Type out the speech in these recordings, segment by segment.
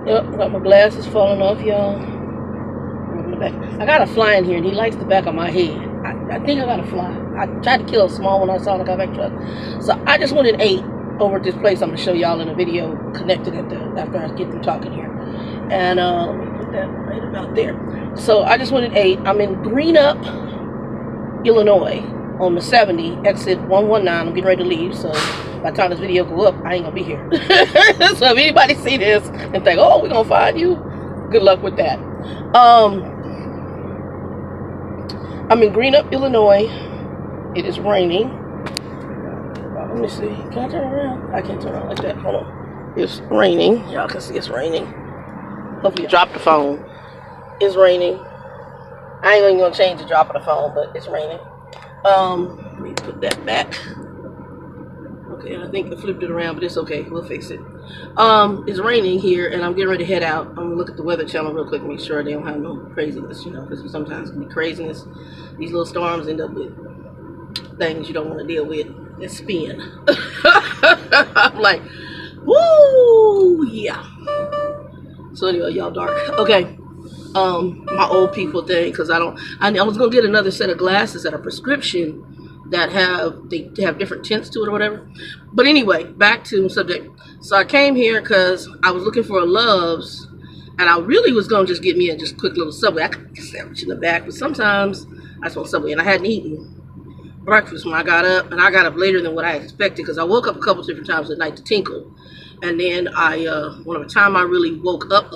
Yep, got my glasses falling off, y'all. I got a fly in here, and he likes the back of my head. I think I got a fly. I tried to kill a small one I saw in the Cadillac truck. So I just went and ate over at this place. I'm going to show y'all in a video connected after I get them talking here. And let me put that right about there. So I just went and ate. I'm in Greenup, Illinois, on the 70, exit 119. I'm getting ready to leave, so by the time this video go up, I ain't gonna be here. So if anybody see this and think, oh, we're gonna find you, good luck with that. I'm in Greenup, Illinois. It is raining. Let me see. Can I turn around? I can't turn around like that. Hold on. It's raining. Y'all can see it's raining. Hopefully, drop the phone. It's raining. I ain't even gonna change the drop of the phone, but it's raining. Let me put that back. Okay, I think I flipped it around, but it's okay. We'll fix it. It's raining here, and I'm getting ready to head out. I'm gonna look at the Weather Channel real quick, make sure they don't have no craziness, you know, because sometimes it can be craziness. These little storms end up with things you don't want to deal with. It's spin. I'm like, woo, yeah. So anyway, y'all dark. Okay. My old people thing, because I was gonna get another set of glasses that are prescription that have different tints to it or whatever. But anyway, back to the subject. So I came here because I was looking for a Love's, and I really was gonna just get me a just quick little Subway. I could get a sandwich in the back, but sometimes I just want Subway, and I hadn't eaten breakfast when I got up, and I got up later than what I expected because I woke up a couple different times at night to tinkle, and then when the time I really woke up,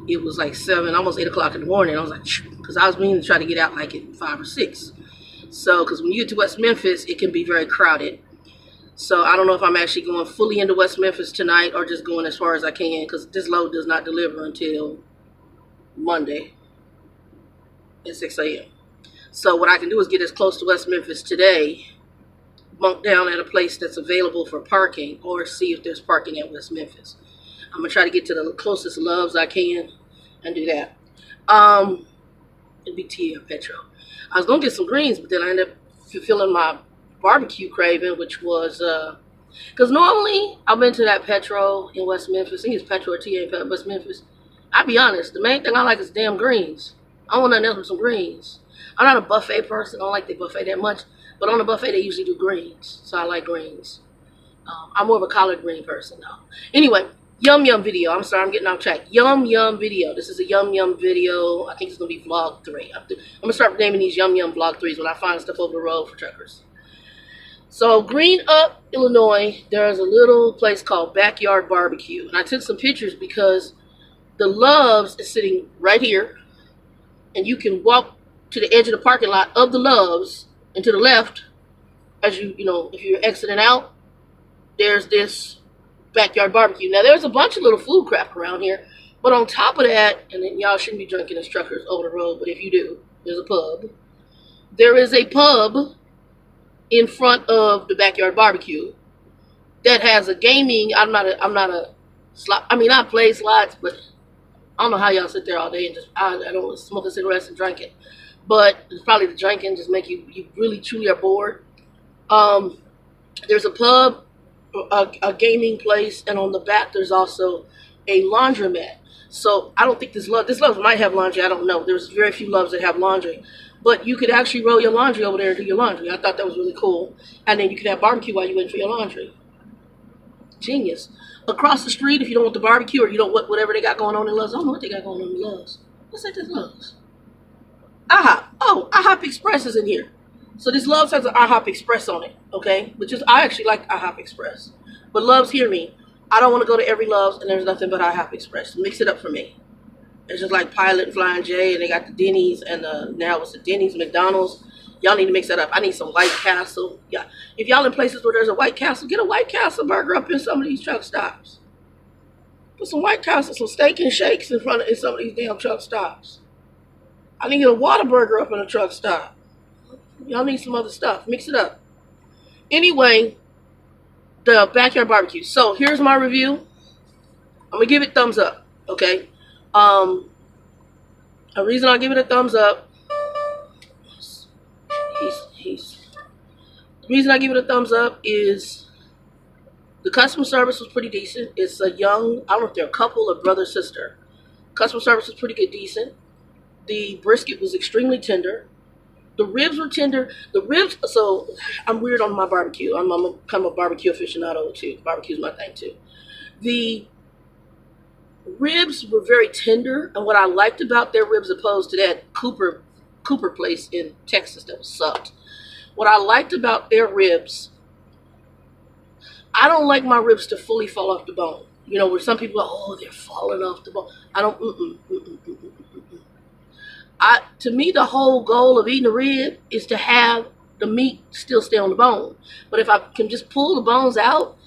it was like 7, almost 8 o'clock in the morning. I was like, because I was meaning to try to get out like at 5 or 6. So, because when you get to West Memphis, it can be very crowded. So, I don't know if I'm actually going fully into West Memphis tonight or just going as far as I can, because this load does not deliver until Monday at 6 a.m. So, what I can do is get as close to West Memphis today, bunk down at a place that's available for parking, or see if there's parking at West Memphis. I'm going to try to get to the closest Love's I can and do that. It'd be tea or Petro. I was going to get some greens, but then I ended up fulfilling my barbecue craving, which was, because normally I've been to that Petro in West Memphis. I think it's Petro or TA in West Memphis. I'll be honest, the main thing I like is damn greens. I want nothing else but some greens. I'm not a buffet person. I don't like the buffet that much. But on the buffet, they usually do greens. So I like greens. I'm more of a collard green person, though. Anyway. Yum video. I'm sorry, I'm getting off track. Yum video. This is a Yum video. I think it's going to be vlog 3. I'm going to start naming these Yum vlog 3s when I find stuff over the road for truckers. So, Greenup, Illinois, there's a little place called Backyard Barbecue. And I took some pictures because the Love's is sitting right here. And you can walk to the edge of the parking lot of the Love's and to the left, as if you're exiting out, there's this Backyard Barbecue. Now, there's a bunch of little food crap around here, but on top of that, and then y'all shouldn't be drinking as truckers over the road, but if you do, there's a pub. There is a pub in front of the Backyard Barbecue that has a gaming. I'm not a slot. I mean, I play slots, but I don't know how y'all sit there all day and just I don't smoke a cigarette and drink it. But it's probably the drinking just make you really truly are bored. There's a pub, a gaming place, and on the back there's also a laundromat. So I don't think this Love's might have laundry. I don't know. There's very few Loves that have laundry, but you could actually roll your laundry over there and do your laundry. I thought that was really cool. And then you could have barbecue while you wait for your laundry. Genius. Across the street, if you don't want the barbecue or you don't want whatever they got going on in Love's, I don't know what they got going on in Love's. What's that? This Love's. IHOP. Oh, IHOP Express is in here. So this Love's has an IHOP Express on it, okay? Which is, I actually like IHOP Express. But Love's, hear me. I don't want to go to every Love's and there's nothing but IHOP Express. Mix it up for me. It's just like Pilot and Flying J, and they got the Denny's and now it's the Denny's, McDonald's. Y'all need to mix that up. I need some White Castle. Yeah. If y'all in places where there's a White Castle, get a White Castle burger up in some of these truck stops. Put some White Castle, some steak and shakes in some of these damn truck stops. I need to get a Whataburger up in a truck stop. Y'all need some other stuff. Mix it up. Anyway, the Backyard Barbecue. So here's my review. I'm gonna give it thumbs up. Okay. A reason I'll give it a thumbs up. The reason I give it a thumbs up is The customer service was pretty decent. It's a young, I don't know if they're a couple or brother sister. Customer service was pretty good, decent. The brisket was extremely tender. The ribs were tender. The ribs, so I'm weird on my barbecue. I'm kind of a barbecue aficionado too. Barbecue's my thing too. The ribs were very tender, and what I liked about their ribs opposed to that Cooper place in Texas that was sucked. What I liked about their ribs, I don't like my ribs to fully fall off the bone. You know, where some people are, oh, they're falling off the bone. I don't, to me, the whole goal of eating a rib is to have the meat still stay on the bone. But if I can just pull the bones out,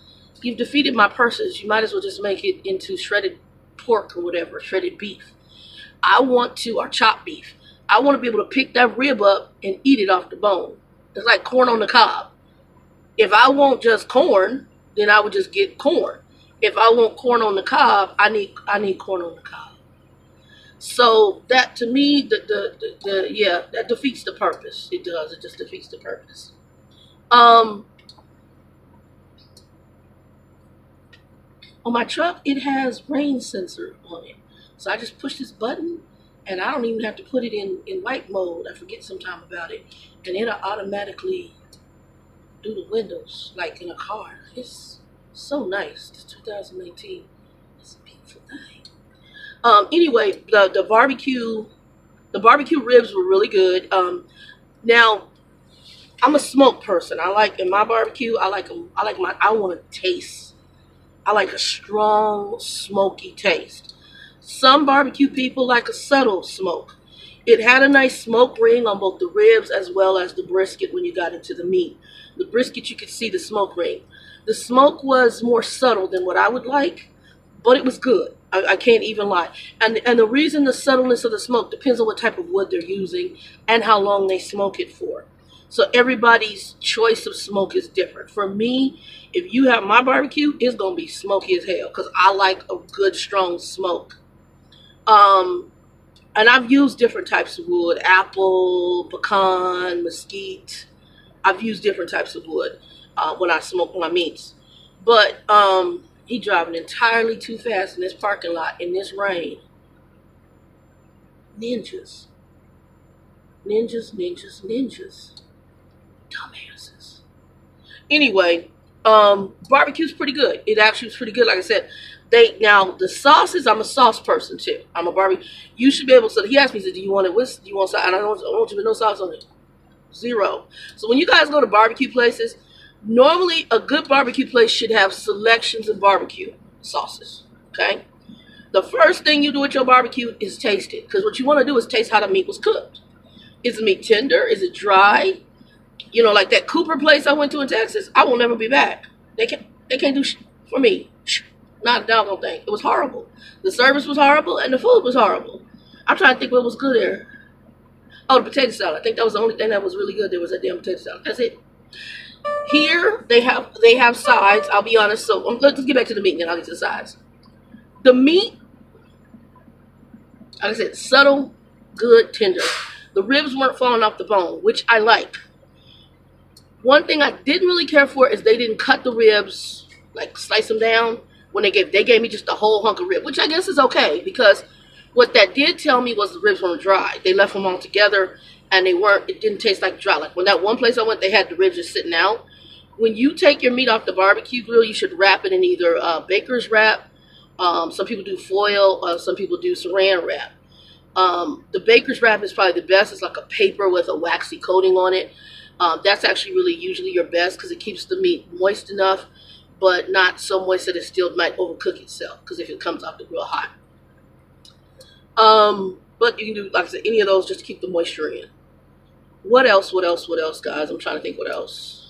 you've defeated my purpose. You might as well just make it into shredded pork or whatever, shredded beef. Or chopped beef. I want to be able to pick that rib up and eat it off the bone. It's like corn on the cob. If I want just corn, then I would just get corn. If I want corn on the cob, I need corn on the cob. So that, to me, that defeats the purpose. It does. It just defeats the purpose. On my truck, it has rain sensor on it. So I just push this button, and I don't even have to put it in light mode. I forget sometime about it. And it'll automatically do the windows, like in a car. It's so nice. It's 2019. It's a beautiful thing. Anyway, the barbecue ribs were really good. Now, I'm a smoke person. In my barbecue, I want to taste. I like a strong, smoky taste. Some barbecue people like a subtle smoke. It had a nice smoke ring on both the ribs as well as the brisket when you got into the meat. The brisket, you could see the smoke ring. The smoke was more subtle than what I would like, but it was good. I can't even lie. And the reason the subtleness of the smoke depends on what type of wood they're using and how long they smoke it for. So everybody's choice of smoke is different. For me, if you have my barbecue, it's going to be smoky as hell because I like a good, strong smoke. And I've used different types of wood, apple, pecan, mesquite. I've used different types of wood when I smoke my meats. But he driving entirely too fast in this parking lot in this rain. Ninjas. Ninjas, ninjas, ninjas. Dumbasses. Anyway, barbecue's pretty good. It actually was pretty good. Like I said, now the sauces, I'm a sauce person too. I'm a barbecue. You should be able to. So he asked me, he said, "Do you want it with? Do you want sauce?" And I don't want you with no sauce on it. Zero. So when you guys go to barbecue places, normally a good barbecue place should have selections of barbecue sauces. Okay. The first thing you do with your barbecue is taste it, because what you want to do is taste how the meat was cooked. Is the meat tender? Is it dry? You know, like that Cooper place I went to in Texas, I will never be back. They can't do for me. Not a doggone thing. It was horrible. The service was horrible and the food was horrible. I'm trying to think what was good there. Oh, the potato salad. I think that was the only thing that was really good. There was a damn potato salad. That's it. Here they have sides. I'll be honest. So let's get back to the meat and then I'll get to the sides. The meat, like I said, subtle, good, tender. The ribs weren't falling off the bone, which I like. One thing I didn't really care for is they didn't cut the ribs, like slice them down. When they gave me just a whole hunk of rib, which I guess is okay, because what that did tell me was the ribs weren't dry. They left them all together and it didn't taste like dry. Like when that one place I went, they had the ribs just sitting out. When you take your meat off the barbecue grill, you should wrap it in either baker's wrap. Some people do foil, some people do saran wrap. The baker's wrap is probably the best. It's like a paper with a waxy coating on it. That's actually really usually your best because it keeps the meat moist enough, but not so moist that it still might overcook itself, because if it comes off the grill hot. But you can do, like I said, any of those just to keep the moisture in. What else, guys? I'm trying to think what else.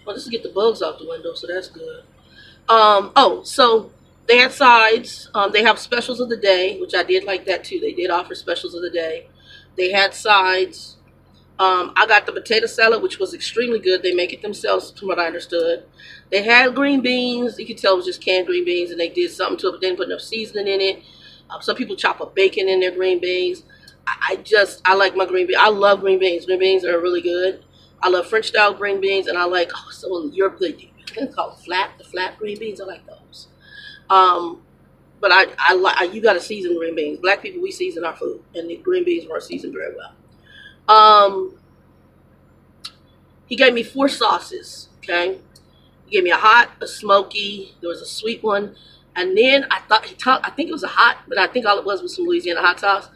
Well, this is get the bugs off the window, so that's good. So they had sides. They have specials of the day, which I did like that too. They did offer specials of the day. They had sides. I got the potato salad, which was extremely good. They make it themselves, from what I understood. They had green beans. You could tell it was just canned green beans, and they did something to it, but they didn't put enough seasoning in it. Some people chop up bacon in their green beans. I like my green beans. I love green beans. Green beans are really good. I love French style green beans, and I like so in Europe I think it's called the flat green beans. I like those. But I like you got to season green beans. Black people, we season our food, and the green beans weren't seasoned very well. He gave me 4 sauces. Okay, he gave me a hot, a smoky. There was a sweet one, and then I think it was a hot, but I think all it was some Louisiana hot sauce.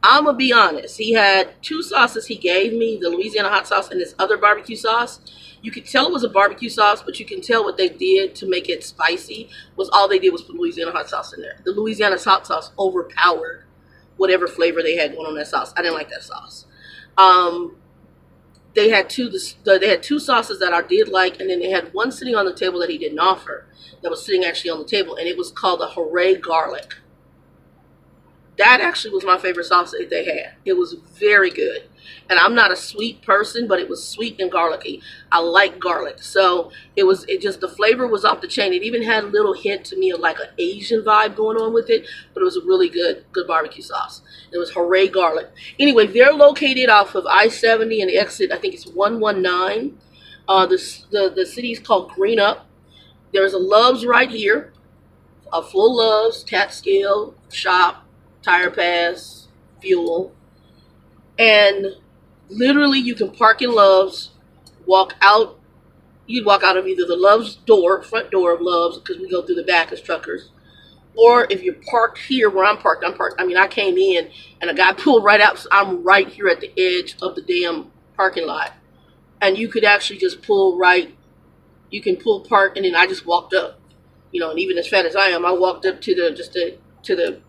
I'm gonna be honest. He had 2 sauces he gave me, the Louisiana hot sauce and this other barbecue sauce. You could tell it was a barbecue sauce, but you can tell what they did to make it spicy was all they did was put Louisiana hot sauce in there. The Louisiana hot sauce overpowered whatever flavor they had going on that sauce. I didn't like that sauce. They had 2 sauces that I did like, and then they had one sitting on the table that he didn't offer that was sitting actually on the table, and it was called a Hooray Garlic. That actually was my favorite sauce that they had. It was very good. And I'm not a sweet person, but it was sweet and garlicky. I like garlic. So it just, the flavor was off the chain. It even had a little hint to me of like an Asian vibe going on with it, but it was a really good barbecue sauce. It was Hooray Garlic. Anyway, they're located off of I-70 and the exit, I think it's 119. The city is called Greenup. There's a Love's right here. A full Love's, Catskill, shop, tire pass, fuel, and literally you can park in Love's, walk out. You'd walk out of either the Love's door, front door of Love's, because we go through the back as truckers, or if you're parked here where I'm parked. I mean, I came in and a guy pulled right out. So I'm right here at the edge of the damn parking lot, and you could actually just pull right. You can pull park, and then I just walked up. You know, and even as fat as I am, I walked up to the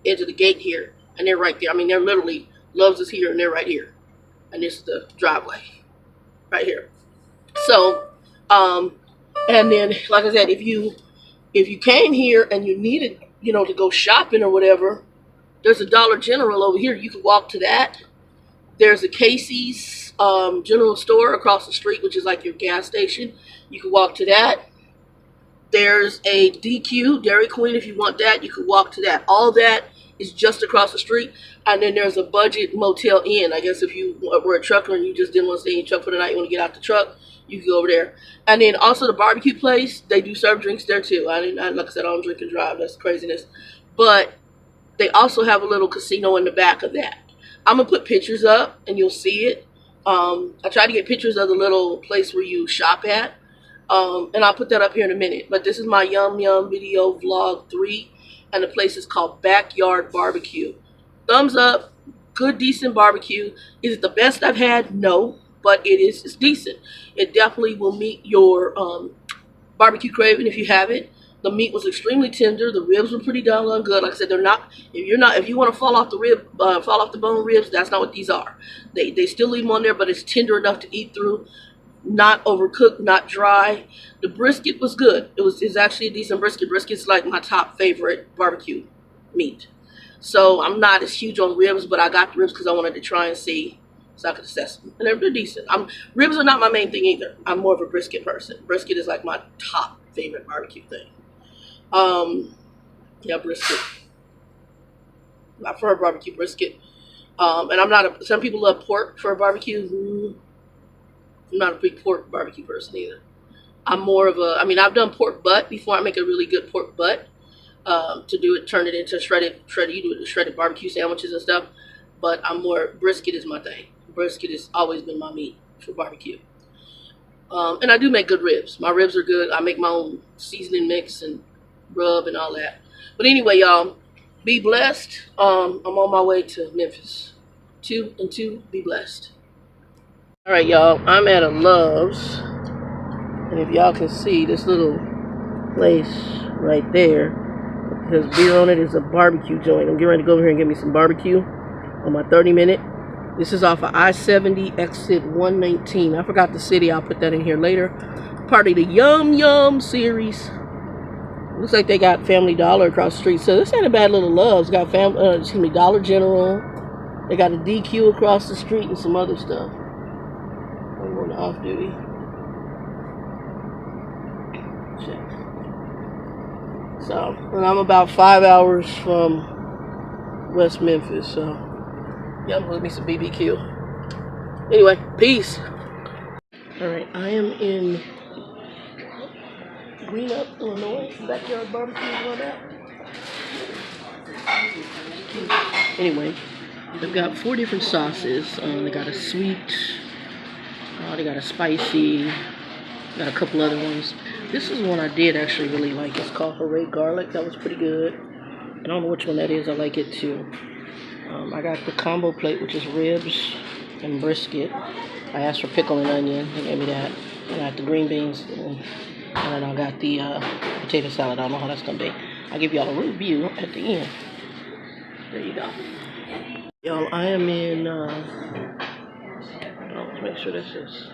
edge of the gate here, and they're right there. I mean, they're literally, Love's is here and they're right here, and this is the driveway right here. So and then like I said, if you came here and you needed, you know, to go shopping or whatever, there's a Dollar General over here. You could walk to that. There's a Casey's general store across the street, which is like your gas station. You could walk to that. There's a DQ, Dairy Queen, if you want that, you could walk to that. All that is just across the street. And then there's a Budget Motel Inn. I guess if you were a trucker and you just didn't want to stay in your truck for the night, you want to get out the truck, you can go over there. And then also the barbecue place, they do serve drinks there too. Like I said, I don't drink and drive. That's craziness. But they also have a little casino in the back of that. I'm going to put pictures up and you'll see it. I tried to get pictures of the little place where you shop at. And I'll put that up here in a minute. But this is my Yum Video Vlog 3. And the place is called Backyard Barbecue. Thumbs up. Good, decent barbecue. Is it the best I've had? No. But it's decent. It definitely will meet your barbecue craving if you have it. The meat was extremely tender. The ribs were pretty doggone good. Like I said, they're not. If you want to fall off the bone ribs, that's not what these are. They still leave them on there, but it's tender enough to eat through. Not overcooked, not dry. The brisket was good. It's actually a decent brisket. Brisket's like my top favorite barbecue meat. So I'm not as huge on ribs, but I got the ribs because I wanted to try and see, so I could assess them. And they're decent. Ribs are not my main thing either. I'm more of a brisket person. Brisket is like my top favorite barbecue thing. Yeah, brisket. I prefer barbecue brisket. And I'm not some people love pork for a barbecue. I'm not a big pork barbecue person either. I'm more of a, I've done pork butt before. I make a really good pork butt. To do it, turn it into shredded, you do it with shredded barbecue sandwiches and stuff. But I'm more, brisket is my thing. Brisket has always been my meat for barbecue. And I do make good ribs. My ribs are good. I make my own seasoning mix and rub and all that. But anyway, y'all, be blessed. I'm on my way to Memphis. 2 and 2, be blessed. All right, y'all, I'm at a Love's, and if y'all can see this little place right there, it has beer on it. It's a barbecue joint. I'm getting ready to go over here and get me some barbecue on my 30-minute. This is off of I-70, exit 119. I forgot the city. I'll put that in here later. Part of the Yum series. Looks like they got Family Dollar across the street. So this ain't a bad little Love's. Got Dollar General. They got a DQ across the street and some other stuff. I'm going to off duty. Check. So, and I'm about 5 hours from West Memphis, so Yum with me some BBQ. Anyway, peace. Alright, I am in Greenup, Illinois. Backyard barbecue is what that. Anyway, they've got 4 different sauces. They got a sweet, they got a spicy, got a couple other ones. This is one I did actually really like. It's called Hooray Garlic. That was pretty good. I don't know which one that is. I like it too. I got the combo plate, which is ribs and brisket. I asked for pickle and onion. They gave me that. I got the green beans, and then I got the potato salad. I don't know how that's going to be. I'll give y'all a review at the end. There you go. Y'all, I am in, let's make sure this is,